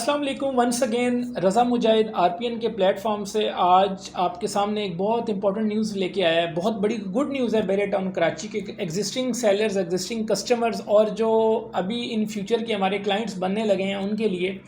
अस्सलाम वालेकुम once again रज़ा मुजाहिद RPN के प्लेटफॉर्म से आज आपके सामने एक बहुत इंपॉर्टेंट न्यूज़ लेके आया है। बहुत बड़ी गुड न्यूज़ है बेरिया टाउन कराची के एग्जिस्टिंग सेलर्स, एग्जिस्टिंग कस्टमर्स और जो अभी इन फ्यूचर के हमारे क्लाइंट्स बनने लगे हैं उनके लिए।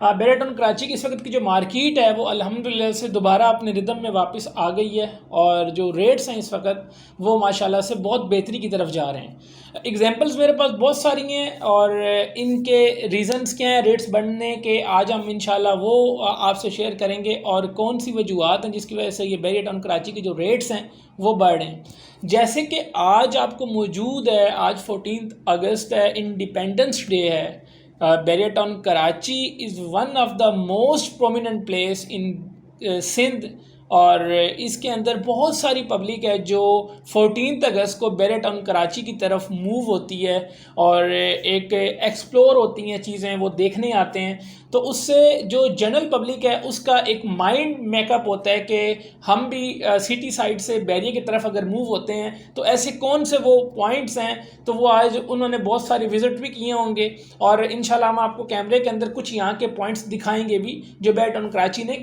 बेरिया टाउन कराची की इस वक्त की जो मार्केट है वो अल्हम्दुलिल्लाह से दोबारा अपने रिदम में वापस आ गई है और जो रेट्स हैं इस वक्त वो माशाल्लाह से बहुत बेहतरी की तरफ जा रहे हैं। एग्जांपल्स मेरे पास बहुत सारी हैं और इनके रीज़न्स क्या हैं रेट्स बढ़ने के, आज हम इंशाल्लाह वो आपसे शेयर करेंगे और कौन सी वजूहत हैं जिसकी वजह से ये बेरिया टाउन कराची के जो रेट्स हैं वो बढ़ रहे हैं। जैसे कि आज आपको मौजूद है, आज 14 अगस्त है, इंडिपेंडेंस डे है। Bahria Town Karachi is one of the most prominent place in Sindh और इसके अंदर बहुत सारी पब्लिक है जो 14 अगस्त को बेरिया टाउन कराची की तरफ मूव होती है और एक एक्सप्लोर होती हैं चीज़ें, वो देखने आते हैं। तो उससे जो जनरल पब्लिक है उसका एक माइंड मेकअप होता है कि हम भी सिटी साइड से बेरिया की तरफ अगर मूव होते हैं तो ऐसे कौन से वो पॉइंट्स हैं। तो वो आज उन्होंने बहुत सारे विज़िट भी किए होंगे और इंशाल्लाह हम आपको कैमरे के अंदर कुछ यहाँ के पॉइंट्स दिखाएंगे भी जो बेरिया टाउन कराची ने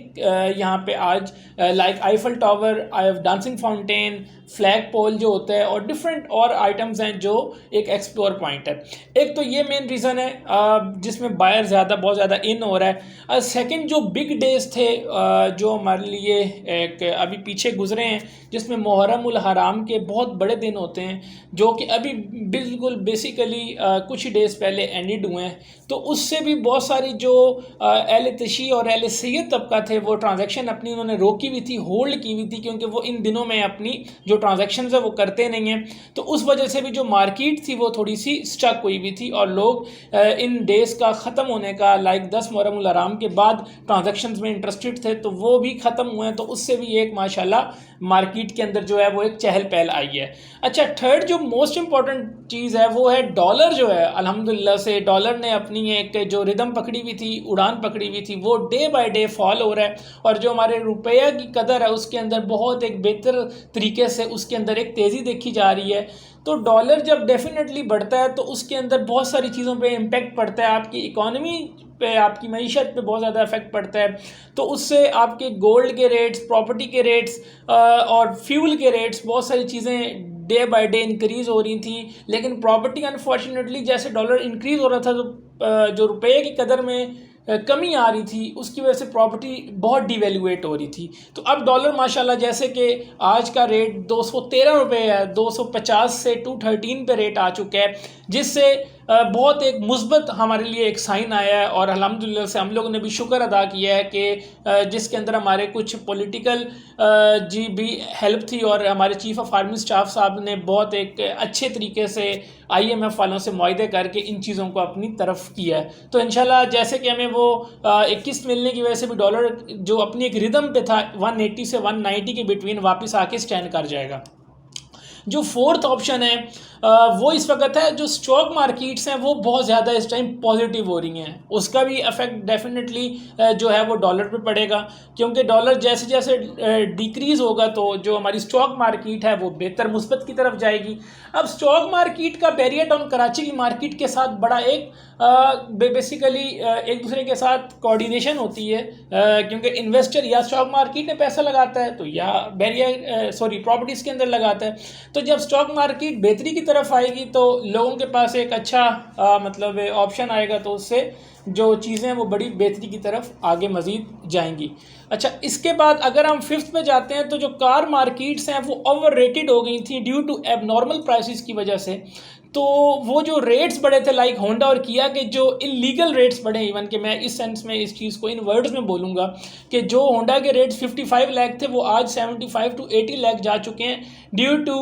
यहाँ पे आज like Eiffel Tower, dancing fountain, flag pole जो होता है और डिफरेंट और आइटम्स हैं जो एक एक्सप्लोर पॉइंट है। एक तो ये मेन रीज़न है जिसमें बायर बहुत ज़्यादा इन हो रहा है। सेकंड जो बिग डेज थे जो हमारे लिए एक अभी पीछे गुजरे हैं जिसमें मुहर्रम उल हराम के बहुत बड़े दिन होते हैं जो कि अभी बिल्कुल बेसिकली कुछ ही डेज़ पहले एंडेड हुए हैं। तो उससे भी बहुत सारी जो अहले तशी और अहले सैयद तबका थे वो ट्रांजैक्शन अपनी उन्होंने रोकी हुई थी, होल्ड की हुई थी, क्योंकि वो इन दिनों में अपनी जो ट्रांजैक्शंस है वो करते नहीं हैं। तो उस वजह से भी जो मार्केट थी वो थोड़ी सी स्टक हुई हुई थी और लोग इन डेज़ का ख़त्म होने का लाइक 10 मुहर्रम उल हराम के बाद ट्रांजैक्शंस में इंटरेस्टेड थे तो वो भी ख़त्म हुए हैं। तो उससे भी एक माशाल्लाह मार्केट के अंदर जो है वो एक चहल पहल आई है। अच्छा, थर्ड जो मोस्ट इंपॉर्टेंट चीज़ है वो है डॉलर जो है। अल्हम्दुलिल्लाह से डॉलर ने अपनी एक जो रिदम पकड़ी हुई थी, उड़ान पकड़ी हुई थी, वो डे बाय डे फॉल हो रहा है और जो हमारे रुपया की कदर है उसके अंदर बहुत एक बेहतर तरीके से उसके अंदर एक तेज़ी देखी जा रही है। तो डॉलर जब डेफिनेटली बढ़ता है तो उसके अंदर बहुत सारी चीज़ों पे इम्पेक्ट पड़ता है, आपकी इकॉनमी पे, आपकी मईशत पे बहुत ज़्यादा इफेक्ट पड़ता है। तो उससे आपके गोल्ड के रेट्स, प्रॉपर्टी के रेट्स और फ्यूल के रेट्स, बहुत सारी चीज़ें डे बाय डे इंक्रीज़ हो रही थी। लेकिन प्रॉपर्टी अनफॉर्चुनेटली जैसे डॉलर इंक्रीज़ हो रहा था तो जो रुपये की कदर में कमी आ रही थी उसकी वजह से प्रॉपर्टी बहुत डिवेल्यूएट हो रही थी। तो अब डॉलर माशाल्लाह जैसे कि आज का रेट 213 रुपये है, 250 से 213 पे रेट आ चुका है, जिससे बहुत एक मुस्बत हमारे लिए एक साइन आया है और अल्हम्दुलिल्लाह से हम लोगों ने भी शुक्र अदा किया है कि जिसके अंदर हमारे कुछ पॉलिटिकल जी भी हेल्प थी और हमारे चीफ़ ऑफ आर्मी स्टाफ साहब ने बहुत एक अच्छे तरीके से IMF वालों से मुआहदे करके इन चीज़ों को अपनी तरफ किया है। तो इंशाल्लाह जैसे कि हमें वो एक किस्त मिलने की वजह से भी डॉलर जो अपनी एक रिदम पे था 180 से 190 के बिटवीन वापस आके स्टैंड कर जाएगा। जो फोर्थ ऑप्शन है वो इस वक्त है जो स्टॉक मार्केट्स हैं वो बहुत ज़्यादा इस टाइम पॉजिटिव हो रही हैं, उसका भी इफेक्ट डेफिनेटली जो है वो डॉलर पे पड़ेगा, क्योंकि डॉलर जैसे जैसे डिक्रीज़ होगा तो जो हमारी स्टॉक मार्केट है वो बेहतर मुस्बत की तरफ जाएगी। अब स्टॉक मार्केट का बेरिया टाउन कराची की मार्केट के साथ बड़ा एक बेसिकली एक दूसरे के साथ कोऑर्डिनेशन होती है, क्योंकि इन्वेस्टर या स्टॉक मार्केट में पैसा लगाता है तो या प्रॉपर्टीज़ के अंदर लगाता है। तो जब स्टॉक मार्केट बेहतरी की तरफ आएगी तो लोगों के पास एक अच्छा मतलब ऑप्शन आएगा, तो उससे जो चीज़ें हैं वो बड़ी बेहतरी की तरफ आगे मज़ीद जाएंगी। अच्छा, इसके बाद अगर हम फिफ्थ पे जाते हैं तो जो कार मार्केट्स हैं वो ओवर रेटेड हो गई थी ड्यू टू एबनॉर्मल प्राइसेस की वजह से। तो वो जो रेट्स बढ़े थे लाइक होंडा और किया के जो इलीगल रेट्स बढ़े, इवन कि मैं इस सेंस में इस चीज़ को इन वर्ड्स में बोलूँगा कि जो होंडा के रेट्स 55 लाख थे वो आज 75 to 80 लाख जा चुके हैं due to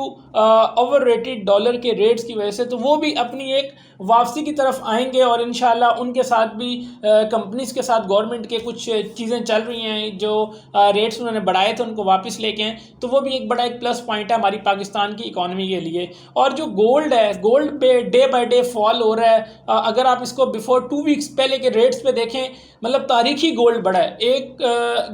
over rated dollar के रेट्स की वजह से। तो वो भी अपनी एक वापसी की तरफ आएंगे और इंशाल्लाह उनके साथ भी कंपनीज़ के साथ गवर्नमेंट के कुछ चीज़ें चल रही हैं, जो रेट्स उन्होंने बढ़ाए थे उनको वापस लेके आए, तो वो भी एक बड़ा एक प्लस पॉइंट है हमारी पाकिस्तान की इकॉनमी के लिए। और जो गोल्ड है, गोल्ड गोल्ड पे डे बाय डे फॉल हो रहा है। अगर आप इसको बिफोर 2 वीक्स पहले के रेट्स पे देखें, मतलब तारीखी गोल्ड बढ़ा है। एक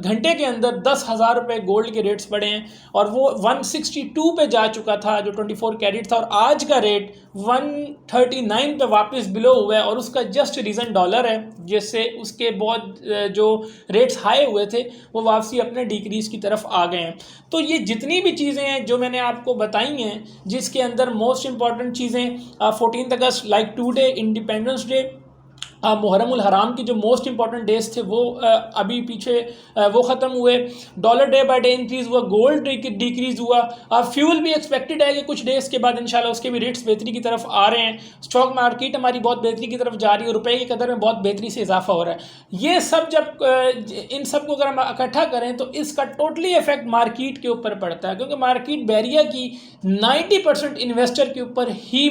घंटे के अंदर 10,000 रुपये गोल्ड के रेट्स बढ़े हैं और वो 162 पे जा चुका था जो 24 कैरेट था, और आज का रेट 139 पे वापस बिलो हुआ है। और उसका जस्ट रीज़न डॉलर है, जिससे उसके बहुत जो रेट्स हाई हुए थे वो वापसी अपने डिक्रीज की तरफ आ गए हैं। तो ये जितनी भी चीज़ें हैं जो मैंने आपको बताई हैं, जिसके अंदर मोस्ट इंपॉर्टेंट चीज़ें 14 अगस्त like today, independence day, Muharram ul Haram की जो मोस्ट इंपॉर्टेंट डेज थे वो अभी पीछे वो ख़त्म हुए। Dollar day by day increase हुआ, गोल्ड डिक्रीज़ हुआ। फ्यूल भी एक्सपेक्टेड है कि कुछ डेज के बाद इंशाल्लाह उसके भी रेट्स बेहतरी की तरफ आ रहे हैं। स्टॉक मार्केट हमारी बहुत बेहतरी की तरफ जा रही है, रुपए की कदर में बहुत बेहतरी से इजाफा हो रहा है। ये सब जब इन सब को अगर हम इकट्ठा करें तो इसका टोटली इफेक्ट मार्केट के ऊपर पड़ता है, क्योंकि मार्केट बैरिया की 90% इन्वेस्टर के ऊपर ही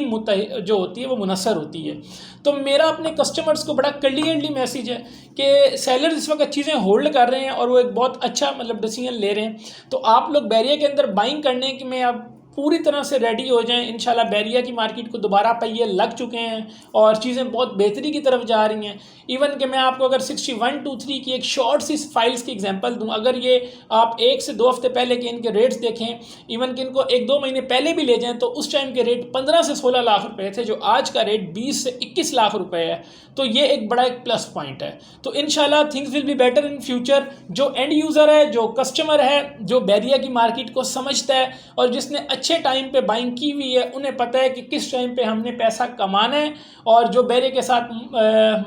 जो होती है वो मुनसर होती है। तो मेरा अपने कस्टमर्स को बड़ा क्लियरली मैसेज है कि सेलर्स इस वक्त चीज़ें होल्ड कर रहे हैं और वो एक बहुत अच्छा मतलब डिसीजन ले रहे हैं। तो आप लोग बैरिया के अंदर बाइंग करने की में अब पूरी तरह से रेडी हो जाएं। इंशाल्लाह बैरिया की मार्केट को दोबारा पहिए लग चुके हैं और चीज़ें बहुत बेहतरी की तरफ जा रही हैं। इवन कि मैं आपको अगर 6123 की एक शॉर्ट सी फाइल्स की एग्जांपल दूं, अगर ये आप 1 से 2 हफ्ते पहले के इनके रेट्स देखें, इवन कि इनको 1-2 महीने पहले भी ले जाएं, तो उस टाइम के रेट 15 से 16 लाख रुपए थे, जो आज का रेट 20 से 21 लाख रुपए है। तो ये एक बड़ा एक प्लस पॉइंट है। तो इंशाल्लाह things will be better in future. जो एंड यूज़र है, जो कस्टमर है, जो बैरिया की मार्केट को समझता है और जिसने अच्छे टाइम पे बाइंग की हुई है, उन्हें पता है कि किस टाइम पे हमने पैसा कमाना है, और जो बैरिया के साथ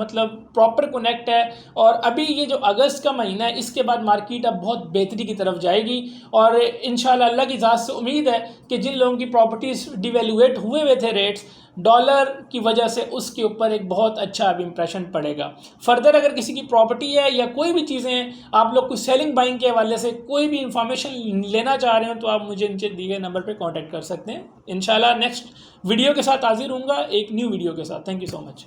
मतलब प्रॉपर कनेक्ट है। और अभी ये जो अगस्त का महीना है, इसके बाद मार्केट अब बहुत बेहतरी की तरफ जाएगी और इंशाल्लाह अल्लाह की ज़ात से उम्मीद है कि जिन लोगों की प्रॉपर्टीज़ डिवैल्यूएट हुए थे रेट्स डॉलर की वजह से, उसके ऊपर एक बहुत अच्छा अब इम्प्रेशन पड़ेगा। फर्दर अगर किसी की प्रॉपर्टी है या कोई भी चीज़ें आप लोग कुछ सेलिंग बाइंग के हवाले से कोई भी इंफॉर्मेशन लेना चाह रहे हो तो आप मुझे नीचे दिए गए नंबर पे कांटेक्ट कर सकते हैं। इंशाल्लाह नेक्स्ट वीडियो के साथ हाजिर होऊंगा, एक न्यू वीडियो के साथ। Thank you so much.